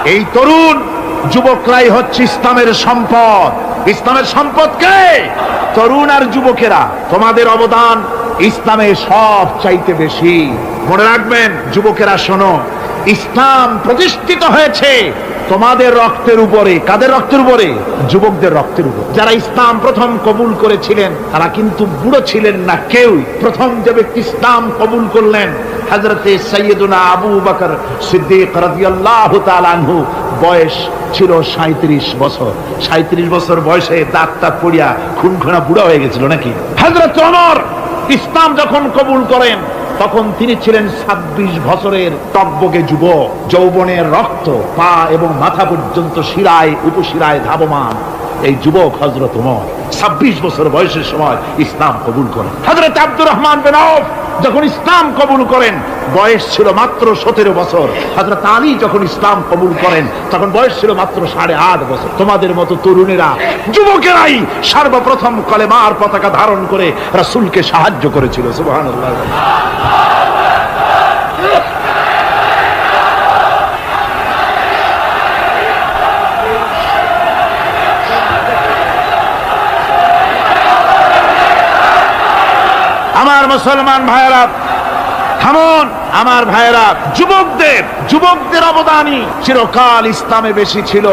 এই তরুণ যুবকরাই হচ্ছে ইসলামের সম্পদ। ইসলামের সম্পদ কে? তরুণ আর যুবকেরা। তোমাদের অবদান ইসলামে সব চাইতে বেশি। মনে রাখবেন যুবকেরা, শোনো, ইসলাম প্রতিষ্ঠিত হয়েছে তোমাদের রক্তের উপরে। কাদের রক্তের উপরে? যুবকদের রক্তের উপর। যারা ইসলাম প্রথম কবুল করেছিলেন তারা কিন্তু বুড়ো ছিলেন না কেউ। প্রথম যে ব্যক্তি ইসলাম কবুল করলেন হযরতে সাইয়্যিদুনা আবু বকর সিদ্দিক রাদিয়াল্লাহু তাআলা আনহু, বয়স ছিল 37 বছর। 37 বছর বয়সে দাঁত পড়িয়া খুনখুনা বুড়া হয়ে গেছিল নাকি? হযরত ওমর ইসলাম যখন কবুল করেন তখন তিনি ছিলেন 26 বছরের টকবকে যুবক। যৌবনের রক্ত পা এবং মাথা পর্যন্ত শিরায় উপশিরায় ধাবমান এই যুবক হযরত ওমর 26 বছর বয়সের সময় ইসলাম কবুল করেন। হযরত আব্দুর রহমান বিন আউফ যখন ইসলাম কবুল করেন বয়স ছিল মাত্র 17 বছর। হযরত আলী যখন ইসলাম কবুল করেন তখন বয়স ছিল মাত্র 8.5 বছর। তোমাদের মতো তরুণেরা, যুবকেরাই সর্বপ্রথম কলেমার পতাকা ধারণ করে রাসূলকে সাহায্য করেছিল। সুবহানাল্লাহ। আমার মুসলমান ভাইয়েরা থামুন। আমার ভাইয়েরা, যুবকদের অবদানই চিরকাল ইসলামে বেশি ছিল।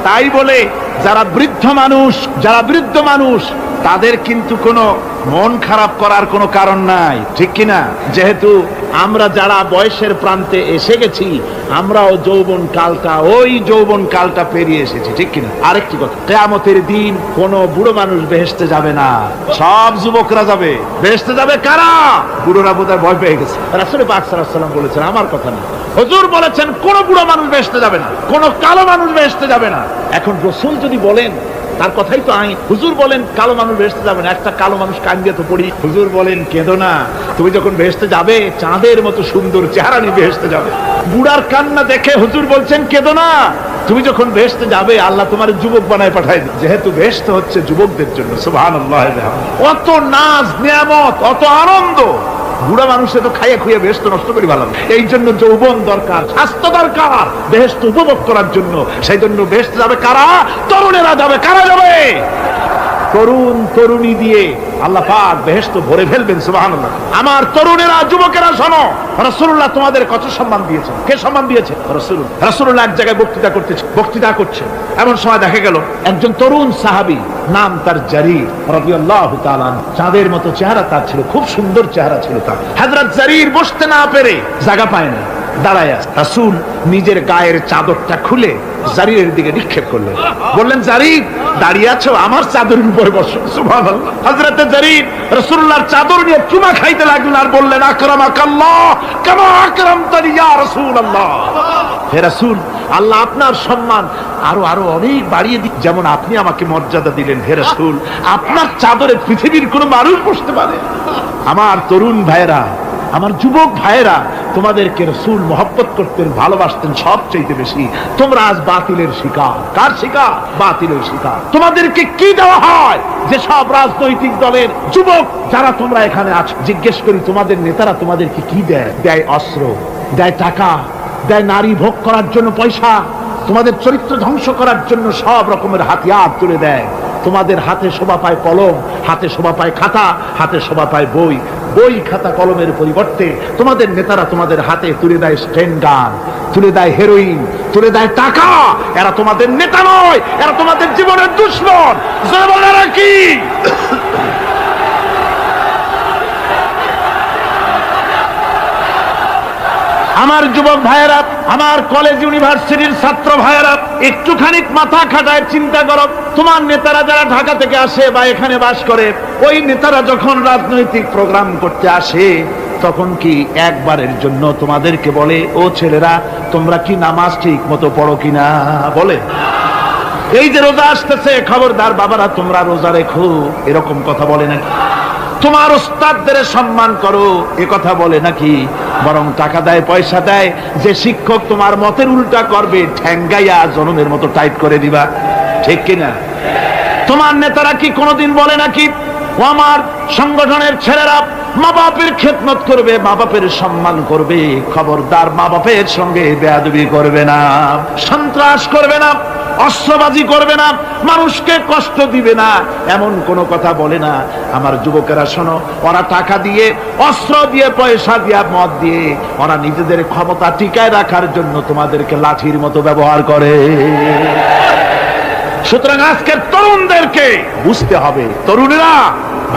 তাই বলে যারা বৃদ্ধ মানুষ তাদের কিন্তু কোনো মন খারাপ করার কোনো কারণ নাই, ঠিক কিনা? যেহেতু আমরা যারা বয়সের প্রান্তে এসে গেছি আমরাও যৌবন কালটা পেরিয়ে এসেছি, ঠিক কিনা? আরেকটি কথা, কিয়ামতের দিন কোন বুড়ো মানুষ বেহেশতে যাবে না, সব যুবকরা যাবে। বেহেশতে যাবে কারা? বুড়োরা বোধহয় ভয় পেয়ে গেছে। রাসূল পাক সাল্লাল্লাহু আলাইহি ওয়াসাল্লাম বলেছেন, আমার কথা না, হুজুর বলেছেন কোন বুড়ো মানুষ বেহেশতে যাবে না, কোন কালো মানুষ বেহেশতে যাবে না। এখন রাসূল যদি বলেন তার কথাই তো আইন। হুজুর বলেন কালো মানুষ বেহেশতে যাবে না, একটা কালো মানুষ কান্দিয়ে তো পড়ি। হুজুর বলেন কেঁদো না, তুমি যখন বেহেশতে যাবে চাঁদের মতো সুন্দর চেহারা নিয়ে বেহেশতে যাবে। বুড়ার কান্না দেখে হুজুর বলছেন কেঁদো না, তুমি যখন বেহেশতে যাবে আল্লাহ তোমার যুবক বানায় পাঠায় দিবে। যেহেতু বেহেশত হচ্ছে যুবকদের জন্য। সুবহানাল্লাহ। অত নাজ নিয়ামত, অত আনন্দ, বুড়া মানুষে তো খাইয়া খুইয়া বেহেশত নষ্ট করি ভালো। এই জন্য যৌবন দরকার, স্বাস্থ্য দরকার বেহেশত উপভোগ করার জন্য। সেই জন্য বেহেশত যাবে কারা? তরুণেরা যাবে। কারা যাবে? তরুণ তরুণী দিয়ে আল্লাহ পাক বেহেশত ভরে ফেলবেন। সুবহানাল্লাহ। আমার তরুণেরা, যুবকেরা শোনো, রাসূলুল্লাহ তোমাদের কত সম্মান দিয়েছেন। কে সম্মান দিয়েছে? রাসূলুল্লাহ এক জায়গায় বক্তৃতা করছে। এমন সময় দেখা গেল একজন তরুণ সাহাবী, নাম তার জারীর রাদিয়াল্লাহু তাআলা। চাঁদের মতো চেহারা তার ছিল, খুব সুন্দর চেহারা ছিল তার। হযরত জারীর বসতে না পেরে জায়গা পায় না, দাঁড়ায় আছে। রাসূল নিজের গায়ের চাদরটা খুলে জারীরের দিকে নিক্ষেপ করলেন। বললেন, জারীর দাঁড়িয়ে আছো, আমার চাদরের উপরে বসো। সুবহানাল্লাহ। হযরত জারীর রাসূলুল্লাহর চাদর নিয়ে চুমা খাইতে লাগলেন আর বললেন, আকরামাকাল্লাহ কামা আকরামতানি ইয়া রাসূলুল্লাহ। হে রাসূল, আল্লাহ আপনার সম্মান আরো অনেক বাড়িয়ে দিন, যেমন আপনি আমাকে মর্যাদা দিলেন। হে রাসূল, আপনার চাদরে পৃথিবীর কোনো মানুষ বসতে পারে? আমার তরুণ ভাইয়েরা, আমার যুবক ভাইয়েরা, তোমাদেরকে রাসূল মহব্বত করতেন, ভালোবাসতেন সবচেয়ে বেশি। তোমরা আজ বাতিলের শিকার। কার শিকার? বাতিলের শিকার। তোমাদেরকে কি দেওয়া হয়? যে সব রাজনৈতিক দলের যুবক যারা তোমরা এখানে আছো, জিজ্ঞেস করি তোমাদের নেতারা তোমাদেরকে কি দেয়? দেয় অস্ত্র, দেয় টাকা, দেয় নারী ভোগ করার জন্য পয়সা, তোমাদের চরিত্র ধ্বংস করার জন্য সব রকমের হাতিয়ার তুলে দেয়। তোমাদের হাতে শোভা পায় কলম, হাতে শোভা পায় খাতা, হাতে শোভা পায় বই। বই খাতা কলমের পরিবর্তে তোমাদের নেতারা তোমাদের হাতে তুলে দেয় স্ট্যান্ড গান, তুলে দেয় হেরোইন, তুলে দেয় টাকা। এরা তোমাদের নেতা নয়, এরা তোমাদের জীবনের দুশমন। জনগণেরা কি? আমার যুবক ভাইয়েরা, আমার কলেজ ইউনিভার্সিটির ছাত্র ভাইয়েরা, একটুখানি মাথা খাটায় চিন্তা করো। তোমার নেতারা যারা ঢাকা থেকে আসে বা এখানে বাস করে, ওই নেতারা যখন রাজনৈতিক প্রোগ্রাম করতে আসে তখন কি একবারের জন্য তোমাদেরকে বলে, ও ছেলেরা তোমরা কি নামাজ ঠিক মতো পড়ো কিনা? বলে? এই যে রোজা আসতেছে, খবরদার বাবারা তোমরা রোজা রেখো, এরকম কথা বলে নাকি? তোমার উস্তাদদের সম্মান করো, এ কথা বলে নাকি? বরং টাকা দেয়, পয়সা দেয়, যে শিক্ষক তোমার মতের উল্টা করবে ঠ্যাঙ্গাইয়া জনমের মতো টাইট করে দিবা, ঠিক কিনা? তোমার নেতারা কি কোনোদিন বলে নাকি, ও আমার সংগঠনের ছেলেরা মা বাপের খেদমত করবে, মা বাপের সম্মান করবে, খবরদার মা বাপের সঙ্গে বেয়াদবি করবে না, সন্ত্রাস করবে না, অস্ত্রবাজি করবে না, মানুষকে কষ্ট দিবে না, এমন কোন কথা বলে না। আমার যুবকেরা শোনো, ওরা টাকা দিয়ে, অস্ত্র দিয়ে, পয়সা দিয়ে, মদ দিয়ে ওরা নিজেদের ক্ষমতা টিকায় রাখার জন্য তোমাদেরকে লাঠির মতো ব্যবহার করে। সুতরাং আজকের তরুণদেরকে বুঝতে হবে, তরুণেরা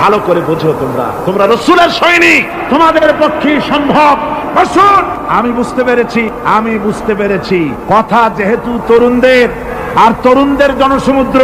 ভালো করে বোঝো, তোমরা রাসূলের সৈনিক, তোমাদের পক্ষে সম্ভব। রাসূল আমি বুঝতে পেরেছি কথা যেহেতু তরুণদের, আর তরুণদের জনসমুদ্র,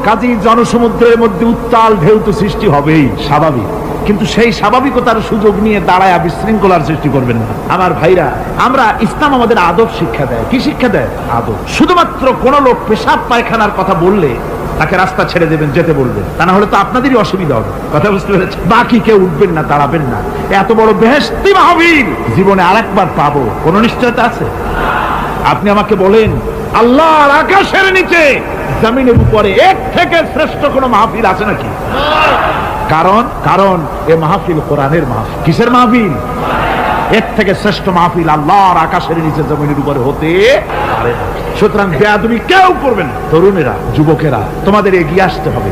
কাজী জনসমুদ্রের মধ্যে উত্তাল ঢেউ তো সৃষ্টি হবেই, স্বাভাবিক। কিন্তু সেই স্বাভাবিকতার সুযোগ নিয়ে দাঁড়ায় বিশৃঙ্খলার সৃষ্টি করবেন না। আমার ভাইরা, আমরা ইসলাম আমাদের আদব শিক্ষা দেয়। কি শিক্ষা দেয়? আদব। শুধুমাত্র কোন লোক পেশাব পায়খানার কথা বললে তাকে রাস্তা ছেড়ে দেবেন, যেতে বলবেন, তা না হলে তো আপনাদেরই অসুবিধা হবে। কথা বুঝতে পেরেছেন? বাকি কেউ উঠবেন না, দাঁড়াবেন না। এত বড় বেহেশতি মাহফিল জীবনে আরেকবার পাবো কোন নিশ্চয়তা আছে? আপনি আমাকে বলেন, আল্লাহর আকাশের নিচে, জমিনের উপরে এর থেকে শ্রেষ্ঠ কোন মাহফিল আছে নাকি? কারণ এ মাহফিল কোরআনের মাহফিল। কিসের মাহফিল? এর থেকে শ্রেষ্ঠ মাহফিল আল্লাহর আকাশের নিচে, জমিনের উপরে হতে পারে না। সুতরাং বেয়াদবি কেউ করবে না। তরুণেরা, যুবকেরা, তোমাদের এগিয়ে আসতে হবে।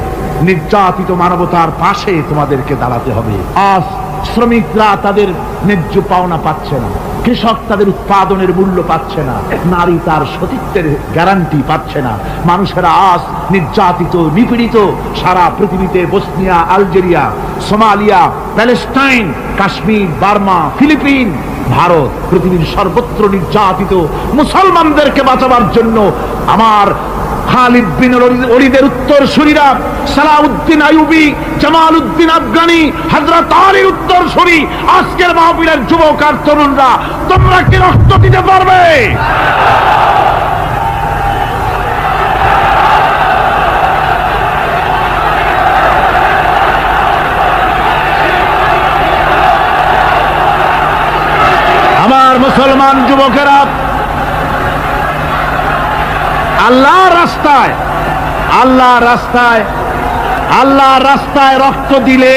নির্যাতিত মানবতার পাশে তোমাদেরকে দাঁড়াতে হবে। আজ শ্রমিকরা তাদের ন্যায্য পাওনা পাচ্ছে না, কৃষক তাদের উৎপাদনের মূল্য পাচ্ছে না, নারী তার সতীত্বের গ্যারান্টি পাচ্ছে না। মানুষেরা আজ নির্যাতিত, নিপীড়িত। সারা পৃথিবীতে Bosnia, Algeria, Somalia, Palestine, Kashmir, Burma, Philippines, Bharat, পৃথিবীর সর্বত্র নির্যাতিত মুসলমানদেরকে বাঁচাবার জন্য আমার খালিদ বিন ওলীদের উত্তরসূরিরা, সালাউদ্দিন আইয়ুবী, জামালউদ্দিন আফগানি, হযরত আলীর উত্তরসূরি, আজকের মাহফিলের যুবক আর তরুণরা, তোমরা কি রক্ত দিতে পারবে? আমার মুসলমান যুবকেরা, আল্লাহর রাস্তায় রক্ত দিলে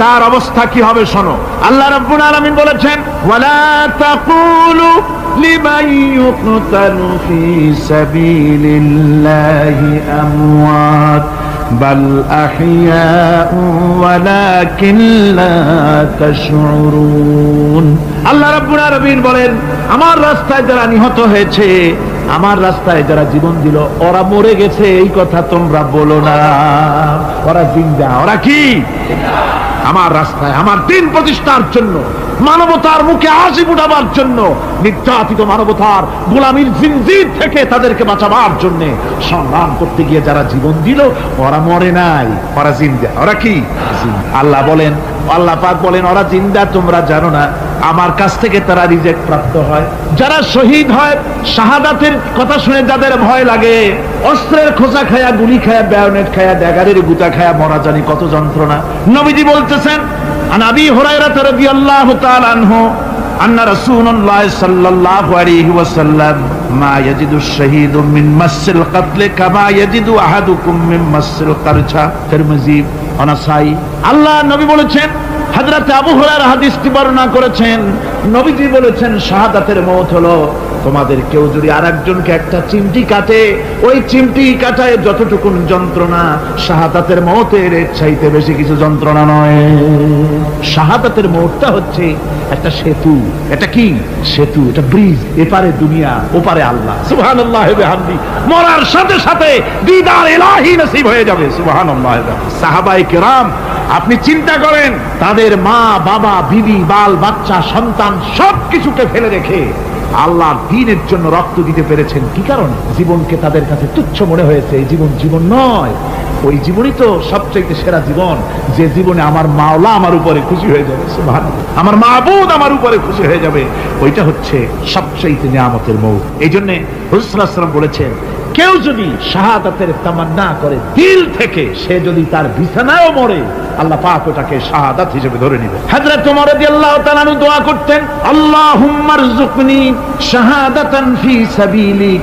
তার অবস্থা কি হবে শোনো। আল্লাহ রাব্বুল আলামিন বলেছেন, ওয়ালা তাকুলু লিমান ইউকতালু ফি সাবিলিল্লাহি আমওয়াত বাল আহইয়াউ ওয়ালাকিন লা তাশউরুন। আল্লাহ রাব্বুল আলামিন বলেন, আমার রাস্তায় যারা নিহত হয়েছে, আমার রাস্তায় যারা জীবন দিল, ওরা মরে গেছে এই কথা তোমরা বলো না, ওরা জিন্দা। ওরা কি? আমার রাস্তায়, আমার দিন প্রতিষ্ঠার জন্য, মানবতার মুখে হাসি ফুটাবার জন্য, নির্যাতিত মানবতার গোলামীর জিনজির থেকে তাদেরকে বাঁচাবার জন্য সংগ্রাম করতে গিয়ে যারা জীবন দিল, ওরা মরে নাই, ওরা জিন্দা। ওরা কি? আল্লাহ বলেন, আল্লাহ পাক বলেন, ওরা জিন্দা তোমরা জানো না, আমার কাছ থেকে তারা রিজেক্ট প্রাপ্ত হয়। যারা শহীদ হয়, শাহাদাতের কথা শুনে যাদের ভয় লাগে, অস্ত্রের খোঁচা খায়া, গুলি খায়া, বায়োনেট খায়া, ড্যাগারের গুতা খায়া মরা জানি কত যন্ত্রণা। নবীজি বলতেছেন, আন আবি হুরায়রা রাদিয়াল্লাহু তাআলা আনহু আন্না রাসূলুল্লাহ সাল্লাল্লাহু আলাইহি ওয়াসাল্লাম মা ইয়াজিদু আশ-শাহীদু মিন মাসসিল কাতল কামা ইয়াজিদু আহাদুকুম মিন মাসসিল কারছা। তিরমিজি, নাসাই। আল্লাহ নবী বলেছেন, হযরত আবু হুরায়রা হাদিসটি বর্ণনা করেছেন, নবীজি বলেছেন, শাহাদাতের মওত হলো তোমাদের কেউ যদি আরেকজনকে একটা চিমটি কাটে, ওই চিমটি কাটায় যতটুকু যন্ত্রণা, শাহাদাতের মওতের এর চাইতে বেশি কিছু যন্ত্রণা নয়। শাহাদাতের মওতটা হচ্ছে একটা সেতু। এটা কি সেতু? এটা ব্রিজ। এপারে দুনিয়া, ওপারে আল্লাহ। সুবহানাল্লাহ ওয়া বিহামদি। মরার সাথে সাথে দিদার ইলাহি নসিব হয়ে যাবে। সুবহানাল্লাহ। সাহাবায়ে কেরাম, আপনি চিন্তা করেন, তাদের মা, বাবা, বিবি, বাল বাচ্চা, সন্তান সবকিছুকে ফেলে রেখে আল্লাহর দ্বীনের জন্য রক্ত দিতে পেরেছেন। কি কারণে? জীবনকে তাদের কাছে তুচ্ছ মনে হয়েছে। এই জীবন জীবন নয়, ওই জীবনই তো সবচেয়ে সেরা জীবন, যে জীবনে আমার মাওলা আমার উপরে খুশি হয়ে যাবে, সুবহানাল্লাহ, আমার মাবুদ আমার উপরে খুশি হয়ে যাবে। ওইটা হচ্ছে সবচেয়ে নিয়ামতের মওত। এই জন্য রাসূল সাল্লাল্লাহু আলাইহি ওয়াসাল্লাম বলেছেন, কেউ যদি শাহাদাতের তামান্না করে দিল থেকে, সে যদি তার বিছানায়ও মরে, আল্লাহ পাক ওটাকে শাহাদাত হিসেবে ধরে নেবে। হযরত ওমর রাদিয়াল্লাহু তাআলা আনহু দোয়া করতেন, আল্লাহুম্মা রযুকনি শাহাদাতান ফি সাবিলিক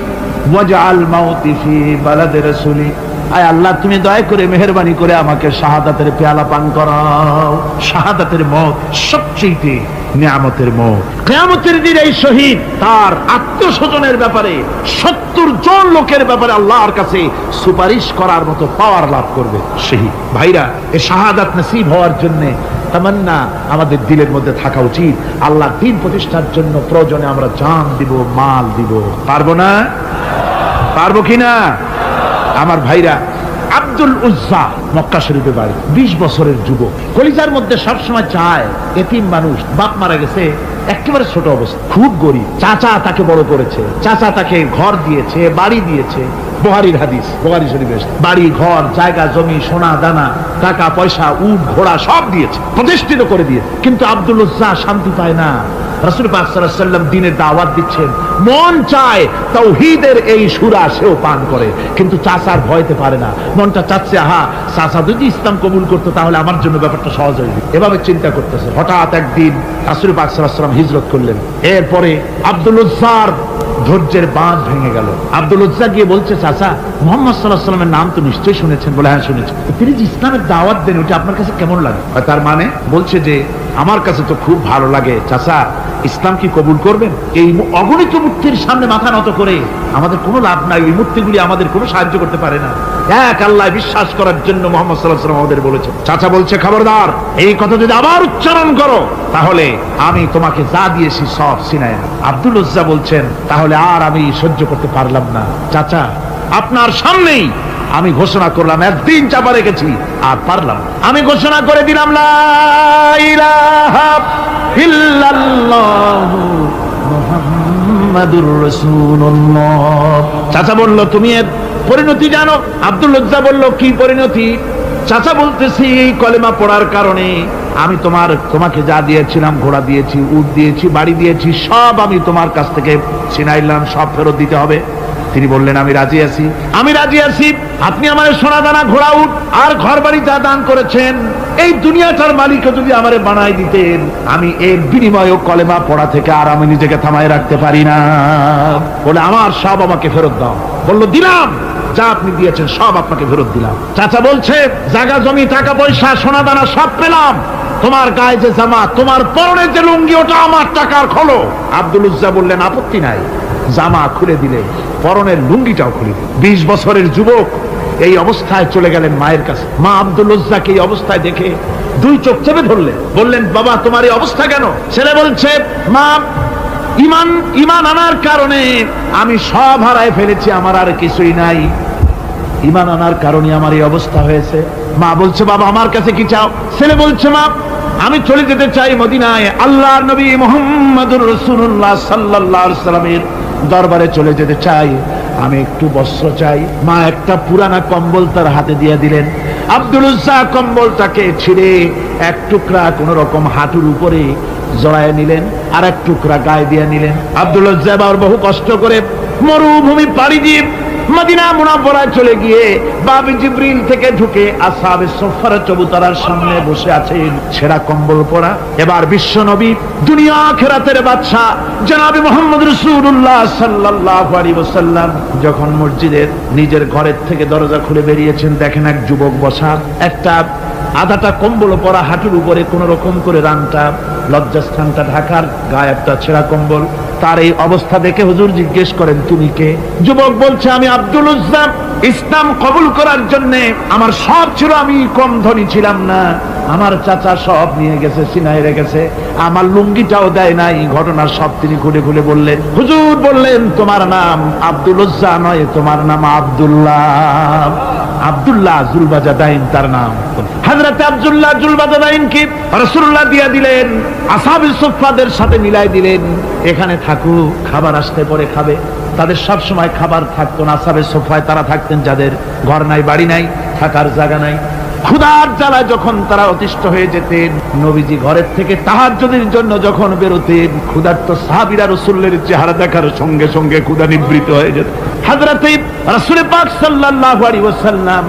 ওয়াজআল মাউতি ফি বালাদি রাসূলিক। আয় আল্লাহ, তুমি দয়া করে মেহেরবানি করে আমাকে শাহাদাতের পেয়ালা পান করাও। শাহাদাতের মত সবচেয়ে নিয়ামতের মত। কিয়ামতের দিন এই শহীদ তার আত্মস্বজনের ব্যাপারে 70 জন লোকের ব্যাপারে আল্লাহর কাছে সুপারিশ করার মতো পাওয়ার লাভ করবে শহীদ। ভাইরা, এই শাহাদাত নসিব হওয়ার জন্য তামান্না আমাদের দিলের মধ্যে থাকা উচিত। আল্লাহ দ্বীন প্রতিষ্ঠার জন্য প্রয়োজনে আমরা জান দিব, মাল দিব। পারবো না? পারবো কিনা? আমার ভাইরা, আব্দুল উজ্জা মক্কা শরীফে বাড়ি, 20 বছরের যুবক। কলিজার মধ্যে সবসময় চায়, এতিম মানুষ, বাপ মারা গেছে, একেবারে ছোট অবস্থা, খুব গরিব। চাচা তাকে বড় করেছে, চাচা তাকে ঘর দিয়েছে, বাড়ি দিয়েছে। বুখারীর হাদিস, বুখারী শরীফে বাড়ি, ঘর, জায়গা, জমি, সোনা দানা, টাকা পয়সা, উট ঘোড়া সব দিয়েছে, প্রতিষ্ঠিত করে দিয়েছে। কিন্তু আব্দুল উজ্জা শান্তি পায় না। রাসূল পাক সাল্লাল্লাহু আলাইহি ওয়াসাল্লাম দ্বীনের দাওয়াত দিচ্ছেন, মন চায় তাওহীদের এই সূরা সেও পান করে, কিন্তু চাচার ভয়তে পারে না। মনটা চাচ্ছে, আহা, চাচা যদি ইসলাম কবুল করতো তাহলে আমার জন্য ব্যাপারটা সহজ হয়ে যেত। এভাবে চিন্তা করতেছে। হঠাৎ একদিন রাসূল পাক সাল্লাল্লাহু আলাইহি ওয়াসাল্লাম হিজরত করলেন। এরপরে আব্দুল উজ্জার ধৈর্যের বাঁধ ভেঙে গেল। আব্দুল উজ্জা গিয়ে বলছে, চাচা, মুহাম্মদ সাল্লাল্লাহু আলাইহি ওয়াসাল্লামের নাম তো নিশ্চয়ই শুনেছেন। বলে, হ্যাঁ শুনেছি। তিনি যে ইসলামের দাওয়াত দেন, ওটা আপনার কাছে কেমন লাগে? তার মানে বলছে যে আমার কাছে তো খুব ভালো লাগে। চাচা, ইসলাম কি কবুল করবেন? এই অগণিত মূর্তির সামনে মাথা নত করে আমাদের কোনো লাভ নাই। এই মূর্তিগুলি আমাদের কোনো সাহায্য করতে পারে না। এক আল্লাহ বিশ্বাস করার জন্য মুহাম্মদ সাল্লাল্লাহু আলাইহি ওয়াসাল্লাম আমাদের বলেছেন। চাচা বলছে, খবরদার, এই কথা যদি আবার উচ্চারণ করো তাহলে আমি তোমাকে যা দিয়েছি সব ছিনায়। আব্দুল উজ্জা বলছেন, তাহলে আর আমি সহ্য করতে পারলাম না। চাচা, আপনার সামনেই আমি ঘোষণা করলাম, একদিন চাপা রেখেছি, আর পারলাম। আমি ঘোষণা করে দিলাম, লা ইলাহা ইল্লাল্লাহু মুহাম্মাদুর রাসূলুল্লাহ। চাচা বলল, তুমি এর পরিণতি জানো? আব্দুল উজ্জা বলল, কি পরিণতি? চাচা বলতেছি, এই কলেমা পড়ার কারণে আমি তোমাকে যা দিয়েছিলাম, ঘোড়া দিয়েছি, উট দিয়েছি, বাড়ি দিয়েছি, সব আমি তোমার কাছ থেকে ছিনাইলাম, সব ফেরত দিতে হবে। তিনি বললেন, আমি রাজি আছি, আমি রাজি আছি। আপনি আমার সোনা দানা, ঘোড়া, উট আর ঘর বাড়ি যা দান করেছেন, এই দুনিয়াটার মালিক যদি আমারে বানাই দিতেন, আমি এর বিনিময়ে কলেমা পড়া থেকে আর আমি নিজেকে থামায় রাখতে পারি না। বলে, আমার সব আমাকে ফেরত দাও। বলল, দিলাম, যা আপনি দিয়েছেন সব আপনাকে ফেরত দিলাম। চাচা বলছে, জায়গা জমি, টাকা পয়সা, সোনা দানা সব পেলাম, তোমার গায়ে যে জামা, তোমার পরনে যে লুঙ্গি, ওটা আমার টাকার খোলো। আব্দুল উজ্জা বললেন, আপত্তি নাই। জামা খুলে দিলে, পরনের লুঙ্গিটাও খুলে দিলেন। 20 বছরের যুবক এই অবস্থায় চলে গেলেন মায়ের কাছে। মা আব্দুল উজ্জাকে এই অবস্থায় দেখে 2 চোখ চেপে ধরলেন। বললেন, বাবা, তোমার এই অবস্থা কেন? ছেলে বলছে, মা, ইমান আনার কারণে আমি সব হারায় ফেলেছি, আমার আর কিছুই নাই। ইমান আনার কারণে আমার এই অবস্থা হয়েছে। মা বলছে, বাবা, আমার কাছে কি চাও? ছেলে বলছে, মা, আমি চলে যেতে চাই মদিনায়, আল্লাহর নবী মুহাম্মদুর রাসূলুল্লাহ সাল্লাল্লাহু আলাইহি ওয়াসাল্লামের দরবারে চলে যেতে চাই, আমি একটু বস্ত্র চাই। মা একটা পুরানা কম্বল তার হাতে দিয়ে দিলেন। আব্দুল উজ্জা কম্বলটাকে ছিঁড়ে এক টুকরা কোন রকম হাঁটুর উপরে জড়ায় নিলেন, আর এক টুকরা গায়ে দিয়ে নিলেন। আব্দুল উজ্জা আবার বহু কষ্ট করে মরুভূমি পাড়ি দিয়ে মদিনা মুনাওয়ারায় চলে গিয়ে বাবি জিবরিল থেকে ঢুকে আসহাবে সুফফার চবুতরার সামনে বসে আছেন, ছেঁড়া কম্বল পরা। এবার বিশ্ব নবী, দুনিয়া আখিরাতের বাদশা জনাবে মুহাম্মদ রাসূলুল্লাহ সাল্লাল্লাহু আলাইহি ওয়াসাল্লাম যখন মসজিদের নিজের ঘরের থেকে দরজা খুলে বেরিয়েছেন, দেখেন এক যুবক বসা, একটা আধাটা কম্বল পরা, হাঁটুর উপরে কোন রকম করে রানটা, লজ্জাস্থানটা ঢাকার, গায়ে একটা ছেঁড়া কম্বল। তার এই অবস্থা দেখে হুজুর জিজ্ঞেস করেন, তুমি কে? যুবক বলছে, আমি আব্দুল উজ্জা। ইসলাম কবুল করার জন্য আমার সব ছিল, আমি কম ধনী ছিলাম না, আমার চাচা সব নিয়ে গেছে, সিনাই রেখেছে, আমার লুঙ্গিটাও দেয় নাই। ঘটনা সব তিনি খুলে খুলে বললেন। হুজুর বললেন, তোমার নাম আব্দুল উজ্জা নয়, তোমার নাম আব্দুল্লাহ। আব্দুল্লাহ জুলবাজাদাইন তার নাম। হযরত আব্দুল্লাহ জুলবাজাদাইন কি রাসূলুল্লাহ দিয়া দিলেন, আসহাবে সুফফাদের সাথে মিলাই দিলেন, এখানে থাকো, খাবার আসতে পরে খাবে। তাদের সব সময় খাবার থাকতো না। আসহাবে সুফফায় তারা থাকতেন যাদের ঘর নাই, বাড়ি নাই, থাকার জায়গা নাই। ক্ষুধার জ্বালায় যখন তারা অতিষ্ঠ হয়ে যেতেন, নবীজি ঘরের থেকে তাহাজ্জুদের জন্য যখন বেরোতেন, ক্ষুধার্ত সাহাবীরা রাসূলের চেহারা দেখার সঙ্গে সঙ্গে ক্ষুধা নিবৃত হয়ে যেত। হযরত রাসূল পাক সাল্লাল্লাহু আলাইহি ওয়াসাল্লাম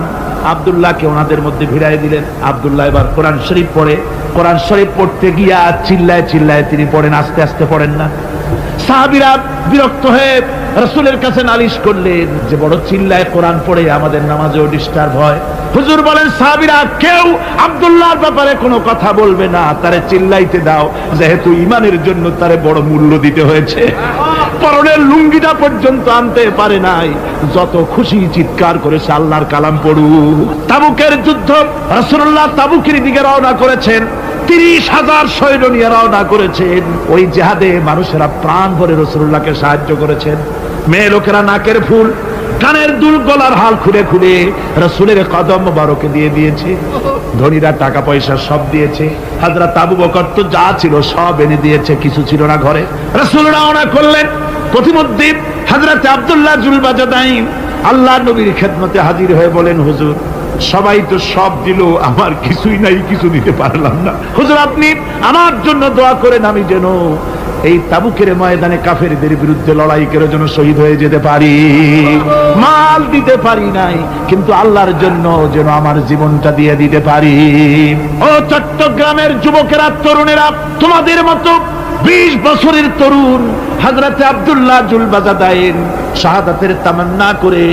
আব্দুল্লাহকে ওনাদের মধ্যে ভিড়াই দিলেন। আব্দুল্লাহ এবার কোরআন শরীফ পড়ে। কোরআন শরীফ পড়তে গিয়া চিল্লায় চিল্লায় তিনি পড়েন, আস্তে আস্তে পড়েন না। সাহাবীরা বিরক্ত হয়ে রাসূলের কাছে নালিশ করলেন যে বড় চিল্লায় কোরআন পড়ে আমাদের নামাজেও ডিস্টার্ব হয়। হুজুর বলেন সাহাবীরা কেউ আব্দুল্লাহর ব্যাপারে কোনো কথা বলবে না, তারে চিল্লাইতে দাও, যেহেতু ঈমানের জন্য তারে বড় মূল্য দিতে হয়েছে। পরনের লুঙ্গিটা পর্যন্ত আনতে পারে নাই, যত খুশি চিৎকার করেছে আল্লাহর কালাম পড়ু। তাবুকের যুদ্ধ, রাসূলুল্লাহ তাবুকের দিকে রওনা করেছেন, 30,000 সৈন্য নিয়ে রওনা করেছেন। ওই জিহাদে মানুষেরা প্রাণ ভরে রাসূলুল্লাহকে সাহায্য করেছেন। মেয়ে লোকেরা নাকের ফুল, কানের দুল, গলার হাল খুলে খুলে রাসূলের কদম মোবারকে দিয়ে দিয়েছে। ধনীরা টাকা পয়সা সব দিয়েছে। হযরত আবু বকর তো যা ছিল সব এনে দিয়েছে, কিছু ছিল না ঘরে। রাসূল রওনা করলেন। প্রতিমধ্যে হযরত আব্দুল্লাহ জুলবাজাদাইন আল্লাহর নবীর খেদমতে হাজির হয়ে বলেন, হুজুর সবাই তো সব দিল, আমার কিছুই নাই, কিছু দিতে পারলাম না। হুজুর আপনি আমার জন্য দোয়া করেন, আমি যেন এই তাবুকের ময়দানে কাফেরদের বিরুদ্ধে লড়াই করে যেন শহীদ হয়ে যেতে পারি। মাল দিতে পারি নাই, কিন্তু আল্লাহর জন্য যেন আমার জীবনটা দিয়ে দিতে পারি। ও চট্টগ্রামের যুবকেরা, তরুণেরা, তোমাদের মতো 20 বছরের তরুণ হযরত আব্দুল্লাহ জুলবাজাদাইন শাহাদাতের তামান্না করে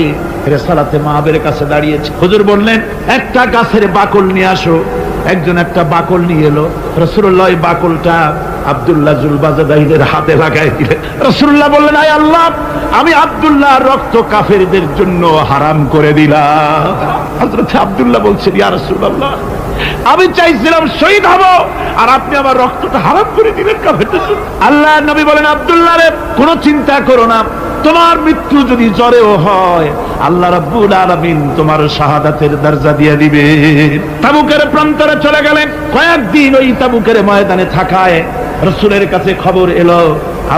রিসালাতে মাহবের কাছে দাঁড়িয়েছে। হুজুর বললেন একটা গাছের বাকল নিয়ে আসো। একজন একটা বাকল নিয়ে এলো। রাসূলুল্লাহ এই বাকলটা আব্দুল্লাহ জুলবাজাদাইনের হাতে লাগাই দিলেন। রাসূলুল্লাহ বললেন, আয় আল্লাহ, আমি আব্দুল্লাহর রক্ত কাফেরদের জন্য হারাম করে দিলাম। হযরত আব্দুল্লাহ বলছেন, ইয়া রাসূলুল্লাহ, আমি চাইছিলাম শহীদ হব, আর আপনি আমার রক্তটা হারাম করে দিলেন কাফেরদের জন্য। আল্লাহর নবী বলেন, আব্দুল্লাহ রে, কোনো চিন্তা করো না, তোমার মৃত্যু যদি জ্বরেও হয় আল্লাহ রাব্বুল আলামিন তোমার শাহাদাতের দরজা দিয়ে দিবে। তাবুকের প্রান্তরে চলে গেলেন। কয়েকদিন ওই তাবুকের ময়দানে থাকায় রাসূলের কাছে খবর এলো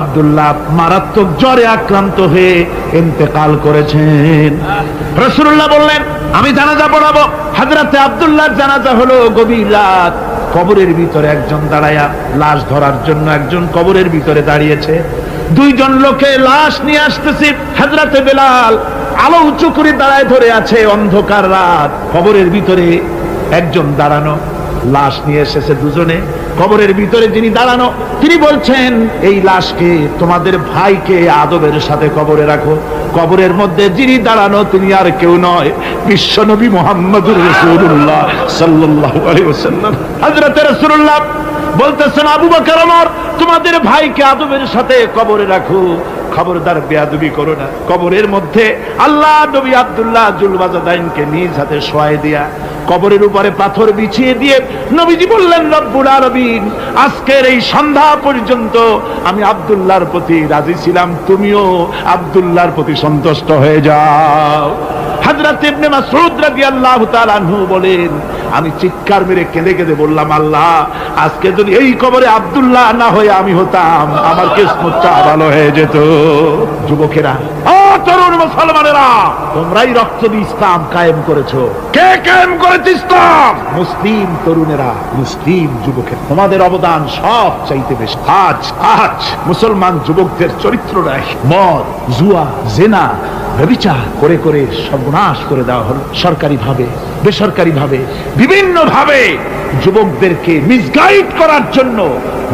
আব্দুল্লাহ মারাত্মক জ্বরে আক্রান্ত হয়ে ইন্তেকাল করেছেন। রাসূলুল্লাহ বললেন, আমি জানাজা পড়াবো। হযরতে আব্দুল্লাহর জানাজা হলো গভীর রাত। কবরের ভিতরে একজন দাঁড়ায়া লাশ ধরার জন্য একজন কবরের ভিতরে দাঁড়িয়েছে। 2 জন লোকে লাশ নিয়ে আসতেছে। হযরতে বেলাল আলো উঁচু করে দাঁড়ায় ধরে আছে। অন্ধকার রাত, কবরের ভিতরে একজন দাঁড়ানো, লাশ নিয়ে এসেছে 2 জনে। কবরের ভিতরে যিনি দাঁড়ানো তিনি বলছেন, এই লাশকে তোমাদের ভাইকে আদবের সাথে কবরে রাখো। কবরের মধ্যে যিনি দাঁড়ানো তিনি আর কেউ নয়, বিশ্বনবী মুহাম্মদুর রাসূলুল্লাহ সাল্লাল্লাহু আলাইহি ওয়াসাল্লাম। হযরত রাসূলুল্লাহ বলতেছেন, আবু বকর, ওমর, তোমাদের ভাইকে আদবের সাথে কবরে রাখো, খবরদার বেয়াদবি করো না। কবরের মধ্যে আল্লাহ নবী আব্দুল্লাহ জুলবাজাদাইনকে নিজ হাতে শোয়াই দিয়া কবরের উপরে পাথর বিছিয়ে দিয়ে নবীজি বললেন, রব্বুল আলামিন, আজকের এই সন্ধ্যা পর্যন্ত আমি আব্দুল্লাহর প্রতি রাজি ছিলাম, তুমিও আব্দুল্লাহর প্রতি সন্তুষ্ট হয়ে যাও। হযরত ইবনে মাসউদ রাদিয়াল্লাহু তাআলা আনহু বলেন, আমি চিৎকার মেরে কেঁদে কেঁদে বললাম, আল্লাহ, আজকে যদি এই কবরে আব্দুল্লাহ না হয়ে আমি হতাম, আমার কিসমতটা ভালো হয়ে যেত। যুবকেরা, ও তরুণ মুসলমানেরা, তোমরাই রক্ত দিয়ে ইসলাম কায়েম করেছো। কে কায়েম করেছে ইসলাম? মুসলিম তরুণেরা, মুসলিম যুবকেরা। তোমাদের অবদান সব চাইতে বেশি। আজ মুসলমান যুবকদের চরিত্র নাই। মদ, জুয়া, জেনা, ব্যভিচার করে করে সর্বনাশ করে দেওয়া হলো। সরকারি ভাবে, বেসরকারি ভাবে, বিভিন্ন ভাবে যুবকদেরকে মিসগাইড করার জন্য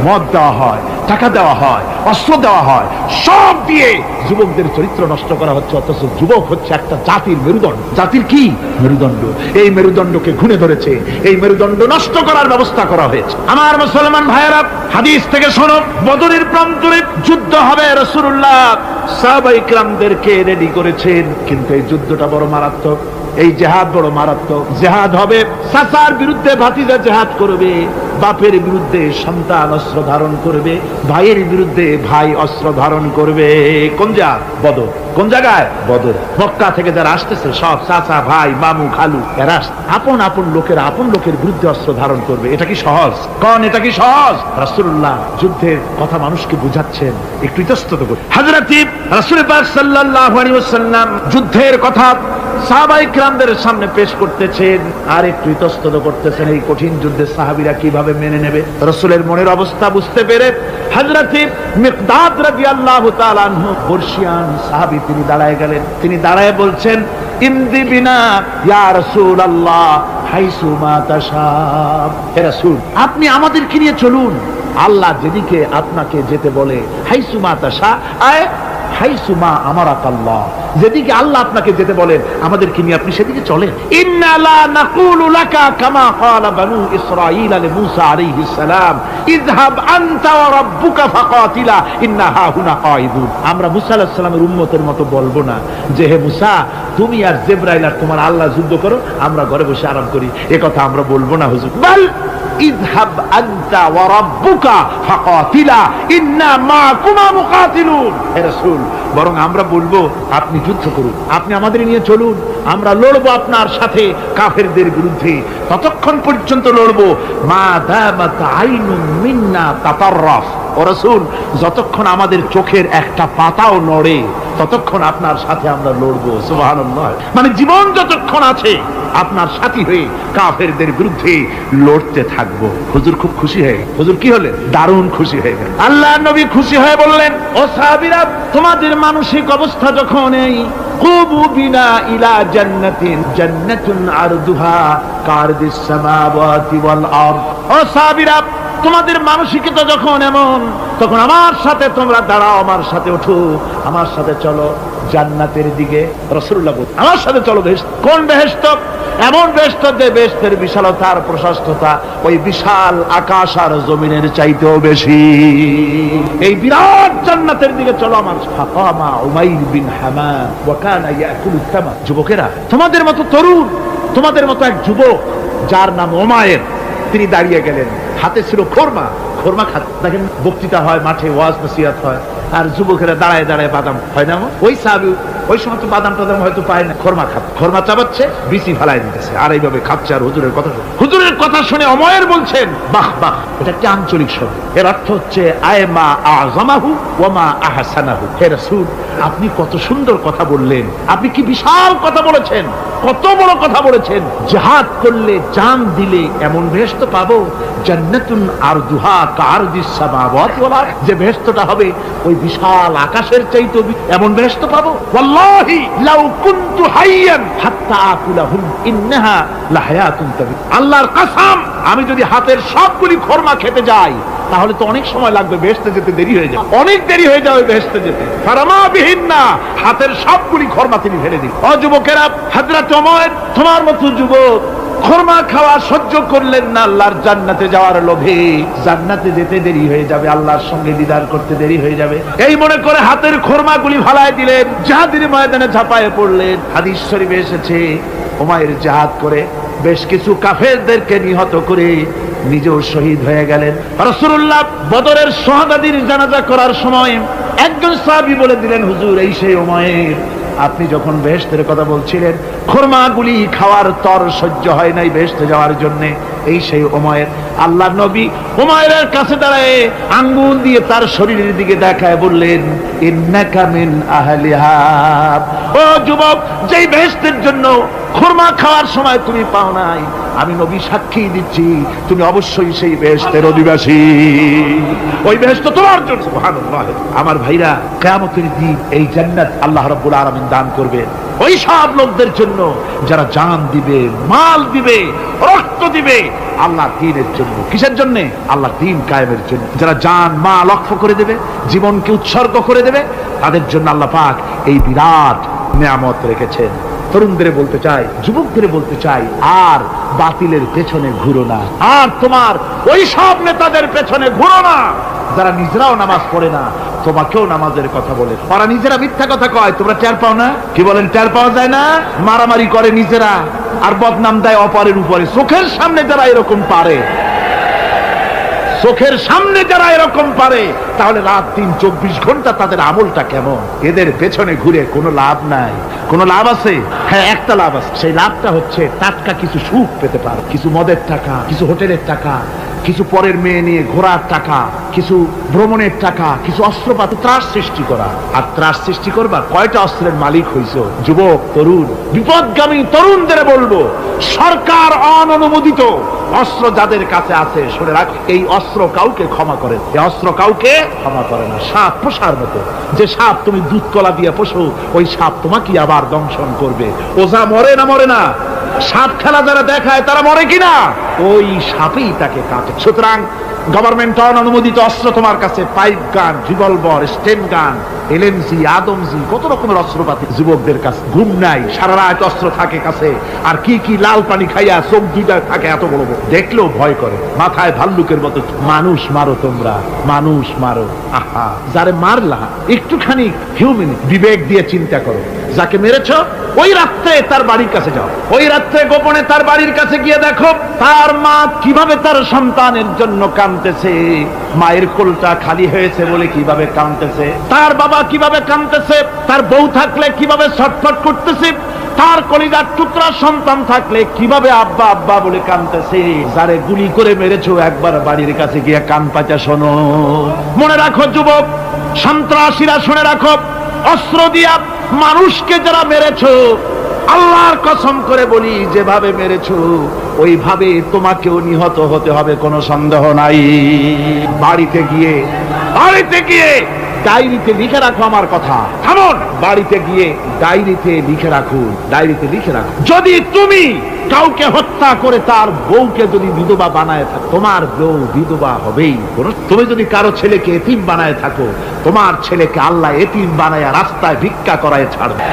মদ দেওয়া হয়, টাকা দেওয়া হয়, অস্ত্র দেওয়া হয়, সব দিয়ে যুবকদের চরিত্র নষ্ট করা হচ্ছে। অথচ যুবক হচ্ছে একটা জাতির মেরুদণ্ড। জাতির কি মেরুদণ্ড? এই মেরুদণ্ডকে ঘুরে ধরেছে, এই মেরুদণ্ড নষ্ট করার ব্যবস্থা করা হয়েছে। আমার মুসলমান ভাইয়েরা, হাদিস থেকে শোনো, বদরের প্রান্তরে যুদ্ধ হবে। রাসূলুল্লাহ সাহাবায়ে কিরামদেরকে রেডি করেছেন, কিন্তু এই যুদ্ধটা বড় মারাত্মক। এই জিহাদ বড় মারাত্মক। জিহাদ হবে, চাচার বিরুদ্ধে ভাতিজা জিহাদ করবে, বাপের বিরুদ্ধে সন্তান অস্ত্র ধারণ করবে, ভাইয়ের বিরুদ্ধে ভাই অস্ত্র ধারণ করবে। কোন জায়গা? বদর। কোন জায়গায়? বদর। মক্কা থেকে যারা আসতেছে সব চাচা, ভাই, মামু, খালু, এরা আপন আপন লোকের বিরুদ্ধে অস্ত্র ধারণ করবে। এটা কি সহজ? কোন এটা কি সহজ? রাসূলুল্লাহ যুদ্ধের কথা মানুষকে বুঝাচ্ছেন, একটু ইতস্তত করুন। হযরত রাসূল পাক সাল্লাল্লাহু আলাইহি ওয়াসাল্লাম যুদ্ধের কথা সাহাবায়ে কিরামদের সামনে পেশ করতেছেন আর একটু ইতস্তত করতেছেন। এই কঠিন যুদ্ধে সাহাবীরা কিভাবে মেনে নেবে? রাসূলের মনের অবস্থা বুঝতে পেরে হযরত মিকদাদ রাদিয়াল্লাহু তাআলা আনহু, বর্ষিয়ান সাহাবী, তিনি দাঁড়ায় গেলেন। তিনি দাঁড়ায় বলছেন, ইমদি বিনা ইয়া রাসূলুল্লাহ হাইসু মা তাশা। হে রাসূল, আপনি আমাদেরকে নিয়ে চলুন, আল্লাহ যেদিকে আপনাকে যেতে বলে, হাইসু মা তাশা, আয় হাইসু মা আমারাকাল্লাহ, যেদিকে আল্লাহ আপনাকে যেতে বলেন আমাদেরকে নিয়ে আপনি সেদিকে চলেন। ইন্না লা নাকুলু লাকা কামা ক্বালা বানু ইসরাঈল লিমূসা আলাইহিস সালাম ইযহাব আনতা ওয়া রাব্বুকা ফাকাতিলা ইন্না হাহুনা কাঈদুন। আমরা মুসা আলাইহিস সালামের উম্মতের মতো বলবো না যে হে মুসা তুমি আর জিবরাইল আর তোমার আল্লাহ যুদ্ধ করো, আমরা ঘরে বসে আরাম করি, এ কথা আমরা বলবো না হুজুর। বাল ইযহাব আনতা ওয়া রাব্বুকা ফাকাতিলা ইন্না মাআকুমা মুকাতিলুন। হে রাসূল, বরং আমরা বলবো আপনি যুদ্ধ করুন, আপনি আমাদের নিয়ে চলুন, আমরা লড়বো আপনার সাথে কাফেরদের বিরুদ্ধে, ততক্ষণ পর্যন্ত লড়বো মা দামাত আইনুম মিন্না তাতাররাফ। ও রাসূল, যতক্ষণ আমাদের চোখের একটা পাতাও নড়ে ততক্ষণ আপনার সাথে আমরা লড়বো। সুবহানাল্লাহ। মানে জীবন যতক্ষণ আছে আপনার সাথী হয়ে কাফেরদের বিরুদ্ধে লড়তে থাকবো। হুজুর খুব খুশি হয়ে, হুজুর কি হলেন? দারুণ খুশি হয়ে গেলেন। আল্লাহর নবী খুশি হয়ে বললেন, ও সাহাবীরা, তোমাদের মানসিক অবস্থা যখন এই কুবু বিনা ইলা জান্নাতিন জান্নাতুন আরদুহা কারদিস সামাওয়াতি ওয়াল আরদ। ও সাহাবীরা, তোমাদের মানসিকতা যখন এমন, তখন আমার সাথে তোমরা দাঁড়াও, আমার সাথে ওঠো, আমার সাথে চলো জান্নাতের দিকে। রাসূলুল্লাহ বলেন, আমার সাথে চলো বেহেশত। কোন বেহেশত? এমন বেহেশত যে বেহেশতের বিশালতা আর প্রশস্ততা ওই বিশাল আকাশ আর জমিনের চাইতেও বেশি। এই বিরাট জান্নাতের দিকে চলো আমার। ফাকামা উমাইর বিন হামাম ওয়া কানা ইয়াকুলু তামার। যুবকেরা, তোমাদের মতো তরুণ, তোমাদের মতো এক যুবক যার নাম উমাইর, তিনি দাঁড়িয়ে গেলেন, হাতে ছিল খোরমা। খোরমা খাত, দেখেন বক্তৃতা হয়, মাঠে ওয়াজ নসিহত হয়, আর যুবকেরা দাঁড়ায় দাঁড়ায় বাদাম হয় না, ওই সাহাবী ওই সময় তো বাদাম টাদাম হয়তো পায় না, খোরমা খাত, খোরমা চাবাচ্ছে, বিচি ফালাই দিতেছে, আর এইভাবে খাচ্ছে আর হুজুরের কথা শুনে। হুজুরের কথা শুনে উমাইর বলছেন, বাহ বাহ, এটা একটা আঞ্চলিক শব্দ, এর অর্থ হচ্ছে আয়মা আযমাহু ওয়া মা আহসানাহু। হে রাসূল, আপনি কত সুন্দর কথা বললেন, আপনি কি বিশাল কথা বলেছেন, কত বড় কথা বলেছেন। জিহাদ করলে, জান দিলে এমন বেহেশত পাবো, জান্নাতুন আরদুহা কারদিস সামাওয়াতি ওয়াল আরদ, যে বেহেশতটা হবে ওই বিশাল আকাশের চাইতে এমন বেহেশত পাবো। ওয়াল্লাহি লাউ কুনতু হাইয়ান হাত্তা আকুলাহুম ইন্নাহা লাহায়াতুন তাবি। আল্লাহর কসম, আমি যদি হাতের সবগুলি খোরমা খেতে যাই তাহলে তো অনেক সময় লাগবে, বেহেশতে যেতে দেরি হয়ে যাবে, অনেক দেরি হয়ে যাবে বেহেশতে যেতে। ফারামা বিহিন্না, হাতের সবগুলি খোরমা তিনি ফেলে দিন। ও যুবকেরা, হযরত ওমর তোমার মতো যুবক খোরমা খাওয়া সহ্য করলেন না আল্লাহর জান্নাতে যাওয়ার লোভে। জান্নাতে যেতে দেরি হয়ে যাবে, আল্লাহর সঙ্গে দিদার করতে দেরি হয়ে যাবে, এই মনে করে হাতের খোরমাগুলি ফালায় দিলেন, জিহাদের ময়দানে ঝাঁপায়ে পড়লেন। হাদিস শরীফে এসেছে, উমাইর জিহাদ করে বেশ কিছু কাফেরদেরকে নিহত করে নিজেও শহীদ হয়ে গেলেন। রাসূলুল্লাহ বদরের শাহাদাতের জানাজা করার সময় একজন সাহাবী বলে দিলেন, হুজুর, এই সেই উমাইর, আপনি যখন বেহেশতের কথা বলছিলেন, খোরমাগুলি খাওয়ার তর সহ্য হয় নাই বেহেশতে যাওয়ার জন্য, এই সেই উমাইর। আল্লাহর নবী উমাইরের কাছে দাঁড়ায় আঙ্গুল দিয়ে তার শরীরের দিকে দেখায় বললেন, ইন্নাকা মিন আহলিহা। ও যুবক, যেই বেহেশতের জন্য খোরমা খাওয়ার সময় তুমি পাও নাই, আমি নবী সাক্ষী দিচ্ছি তুমি অবশ্যই সেই বেহেশতের অধিবাসী, ওই বেহেশত তোমার জন্য। সুবহানাল্লাহ। আমার ভাইরা, কিয়ামতের দিন এই জান্নাত আল্লাহ রাব্বুল আলামিন দান করবেন ওই সব লোকদের জন্য যারা জান দিবে, মাল দিবে, রক্ত দিবে আল্লাহর দ্বীনের জন্য। কিসের জন্য? আল্লাহর দ্বীন কায়েমের জন্য। যারা জান মাল ওয়াকফ করে দেবে, জীবনকে উৎসর্গ করে দেবে, তাদের জন্য আল্লাহ পাক এই বিরাট নিয়ামত রেখেছেন। তরুণদের বলতে চাই, যুবকদের বলতে চাই, আর বাতিলের পেছনে ঘুরো না, আর তোমার ওই সব নেতাদের পেছনে ঘুরো না যারা নিজেরাও নামাজ পড়ে না, তোমাকেও নামাজের কথা বলে। ওরা নিজেরা মিথ্যা কথা কয়, তোমরা টের পাও না? কি বলেন, টের পাওয়া যায় না? মারামারি করে নিজেরা আর বদনাম দেয় অপরের উপরে। চোখের সামনে যারা এরকম পারে, চোখের সামনে যারা এরকম পারে, তাহলে রাত দিন 24 ঘন্টা তাদের আমলটা কেমন? এদের পেছনে ঘুরে কোনো লাভ নাই। কোনো লাভ আছে? হ্যাঁ, একটা লাভ আছে। সেই লাভটা হচ্ছে টাটকা কিছু সুখ পেতে পারো, কিছু মদের টাকা, কিছু হোটেলের টাকা, কিছু পরের মেয়ে নিয়ে ঘোরার টাকা, কিছু ভ্রমণের টাকা, কিছু অস্ত্রপাতি, ত্রাস সৃষ্টি করা। আর ত্রাস সৃষ্টি করবা, কয়টা অস্ত্রের মালিক হইছো? যুবক, তরুণ, বিপদগামী তরুণদের বলবো, সরকার অননুমোদিত অস্ত্র যাদের কাছে আছে, শুনে রাখ, এই অস্ত্র কাউকে ক্ষমা করে, এই অস্ত্র কাউকে ক্ষমা করে না। সাপ পোষার মতো, যে সাপ তুমি দুধ কলা দিয়ে পোষো, ওই সাপ তোমাকে আবার দংশন করবে। ওঝা মরে না মরে না? সাপ খেলা যারা দেখায় তারা মরে কিনা? ওই সাপেই তাকে কাটে। সুতরাং গভর্নমেন্ট অনুমোদিত অস্ত্র তোমার কাছে, পাইপ গান, রিভলভার, স্টেন গান, এলএমজি, আদমজি, কত রকমের অস্ত্রপাতি যুবকদের কাছে। ঘুম নাই, সারা রাত অস্ত্র থাকে কাছে, আর কি কি লাল পানি খাইয়া চোখ দুইটা থাকে এত বড় বড়, দেখলেও ভয় করে, মাথায় ভাল্লুকের মতো। মানুষ মারো তোমরা, মানুষ মারো। আহা, যারে মারলা একটুখানি হিউম্যান বিবেক দিয়ে চিন্তা করো। যাকে মেরেছ ওই রাত্রে তার বাড়ির কাছে যাও, ওই রাত্রে গোপনে তার বাড়ির কাছে গিয়ে দেখো তার মা কিভাবে তার সন্তানের জন্য কাঁদতেছে, মায়ের কোলটা খালি হয়েছে বলে কিভাবে কাঁদতেছে, তার বাবা কিভাবে কাঁদতেছে, তার বউ থাকলে কিভাবে ছটফট করতেছে, তার কলিজার টুকরা সন্তান থাকলে কিভাবে আব্বা আব্বা বলে কাঁদতেছে। যারে গুলি করে মেরেছো একবার বাড়ির কাছে গিয়ে কান পাচা শোনো। মনে রাখো যুবক, সন্ত্রাসীরা, শুনে রাখো, অস্ত্র দিয়া মানুষকে যারা মেরেছো, আল্লাহর কসম করে বলি যেভাবে মেরেছো ওইভাবে তোমাকেও নিহত হতে হবে, কোনো সন্দেহ নাই। বাড়িতে গিয়ে ডায়েরিতে লিখে রাখো আমার কথা। থামুন, বাড়িতে গিয়ে ডায়েরিতে লিখে রাখো, ডায়েরিতে লিখে রাখো। যদি তুমি কাউকে হত্যা করে তার বউকে যদি বিধবা বানায় থাকো, তোমার বউ বিধবা হবেই। তুমি যদি কারো ছেলেকে এতিম বানায় থাকো, তোমার ছেলেকে আল্লাহ এতিম বানায় রাস্তায় ভিক্ষা করায় ছাড়বে।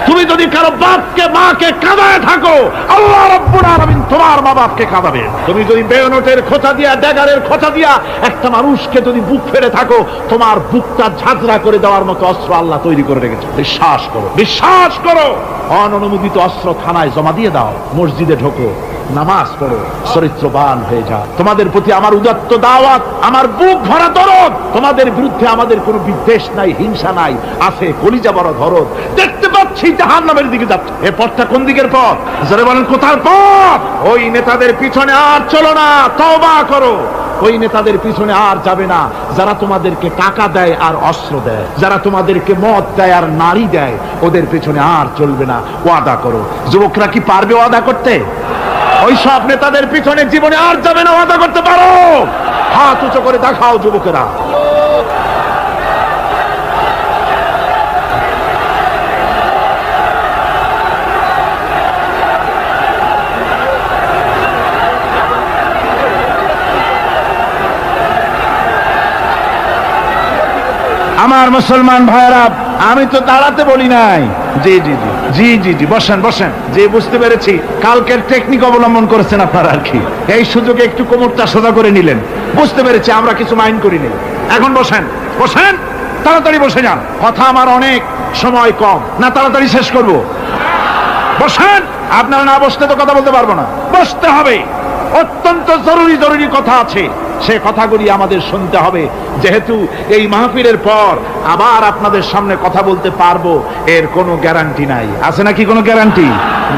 তুমি যদি কারো বাপকে মাকে কাঁদায় থাকো, আল্লাহ রাব্বুল আলামিন তোমার মা বাপকে কাঁদাবে। তুমি যদি বেয়নটের খোঁচা দিয়া, ড্যাগারের খোঁচা দিয়া একটা মানুষকে যদি বুক ফেরে থাকো, তোমার বুকটা ঝাঁঝরা করে দেওয়ার মতো অস্ত্র আল্লাহ তৈরি করে রেখেছে। বিশ্বাস করো, বিশ্বাস করো। অননুমোদিত অস্ত্র থানায় জমা দিয়ে দাও, মসজিদে ঢোকো, নামাজ পড়ো, চরিত্রবান হয়ে যাও। তোমাদের প্রতি আমার উদাত্ত দাওয়াত, আমার বুক ভরা দরদ। তোমাদের বিরুদ্ধে আমাদের কোনো বিদ্বেষ নাই, হিংসা নাই, আছে কলিজা বড় ধরদ। দেখতে পাচ্ছি জাহান্নামের দিকে যাচ্ছে। এই পথটা কোন দিকের পথ? যারা বলেন কোথার পথ? ওই নেতাদের পিছনে আর চলো না, তওবা করো। ওই নেতাদের পিছনে আর যাবে না যারা তোমাদেরকে টাকা দেয় আর অস্ত্র দেয়, যারা তোমাদেরকে মদ দেয় আর নারী দেয়, ওদের পিছনে আর চলবে না। ওয়াদা করো। যুবকরা কি পারবে ওয়াদা করতে? ওই সব নেতাদের পিছনে জীবনে আর যাবে না, ওয়াদা করতে পারো? হাত উঁচু করে দেখাও যুবকেরা। আমার মুসলমান ভাইরা, আমি তো দাঁড়াতে বলি নাই। জি জি জি জি জি জি বসেন বসেন। যে বুঝতে পেরেছি কালকের টেকনিক অবলম্বন করেছেন আপনারা আর কি, এই সুযোগে একটু কোমরটা সোজা করে নিলেন। বুঝতে পেরেছি, আমরা কিছু মাইন্ড করিনি। এখন বসেন, বসেন, তাড়াতাড়ি বসে যান। কথা আমার অনেক, সময় কম, না তাড়াতাড়ি শেষ করব। বসেন। আপনারা না বসতে তো কথা বলতে পারবো না, বসতে হবে। অত্যন্ত জরুরি জরুরি কথা আছে, সে কথাগুলি আমাদের শুনতে হবে। যেহেতু এই মাহফিলের পর আবার আপনাদের সামনে কথা বলতে পারবো এর কোনো গ্যারান্টি নাই। আছে নাকি কোনো গ্যারান্টি?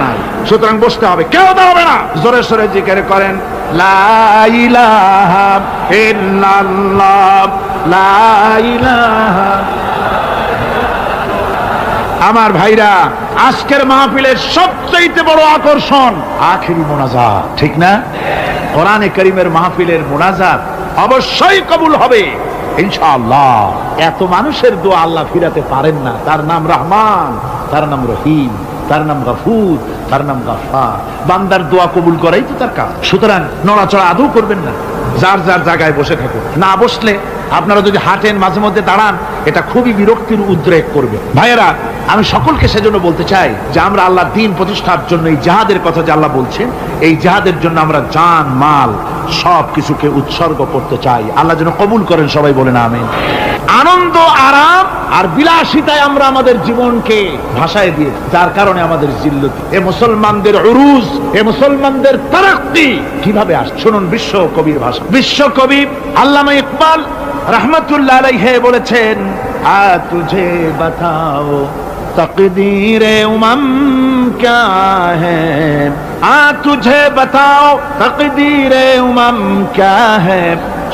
নাই। সুতরাং বসতে হবে, কেউ দাঁড়াবে না। জোরে সোরে জিকির করেন, লা ইলাহা ইল্লাল্লাহ, লা ইলাহা। আমার ভাইরা, আজকের মাহফিলের সবচেয়ে বড় আকর্ষণ আখিরি মোনাজাত, ঠিক না? কোরআনে কারীমের মাহফিলের মোনাজাত অবশ্যই কবুল হবে ইনশাআল্লাহ। এত মানুষের দোয়া আল্লাহ ফিরাতে পারেন না। তার নাম রহমান, তার নাম রহিম, তার নাম গফুর, তার নাম গফফার। বান্দার দোয়া কবুল করাই তো তার কাজ। সুতরাং নড়াচড়া আদৌ করবেন না, যার যার জায়গায় বসে থাকুন। না বসলে আপনারা যদি হাঁটেন, মাঝে মধ্যে দাঁড়ান, এটা খুবই বিরক্তির উদ্রেক করবে। ভাইয়েরা, আমি সকলকে সেজন্য বলতে চাই যে আমরা আল্লাহ দ্বীন প্রতিষ্ঠার জন্য এই জিহাদের কথা যে আল্লাহ বলছেন, এই জিহাদের জন্য আমরা জান মাল সব কিছুকে উৎসর্গ করতে চাই। আল্লাহ যেন কবুল করেন, সবাই বলেন আমিন। আনন্দ, আরাম আর বিলাসিতায় আমরা আমাদের জীবনকে ভাসায় দিয়ে, যার কারণে আমাদের জিল্লতি। এ মুসলমানদের উরুজ, এ মুসলমানদের তারাক্কি কিভাবে আসছে শুনুন। বিশ্ব কবির ভাষা, বিশ্ব কবি আল্লামা ইকবাল रहमतुल्लाह अलैहि বলেছেন, আ তুঝে বাতাও তকদীরে উমম क्या है, आ तुझे बताओ तकदीरे उमम क्या है,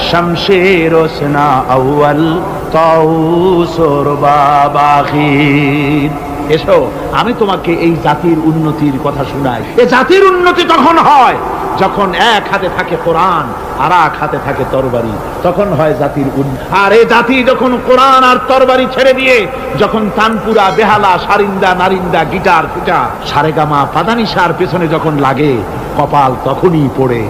शमशेर उसना अव्वल ताऊस और बाबाखीर। এসো আমি তোমাকে এই জাতির উন্নতির কথা শোনাই। এই জাতির উন্নতি তখন হয় যখন এক হাতে থাকে কোরআন আর এক হাতে থাকে তরবারি, তখন হয় জাতির উন্নতি। আর এই জাতি যখন কোরআন আর তরবারি ছেড়ে দিয়ে যখন তানপুরা, বেহালা, সারিন্দা, নারিন্দা, গিটার, ফিটার, সারেগামা, পাদানিসার পেছনে যখন লাগে, কপাল তখনই পড়ে।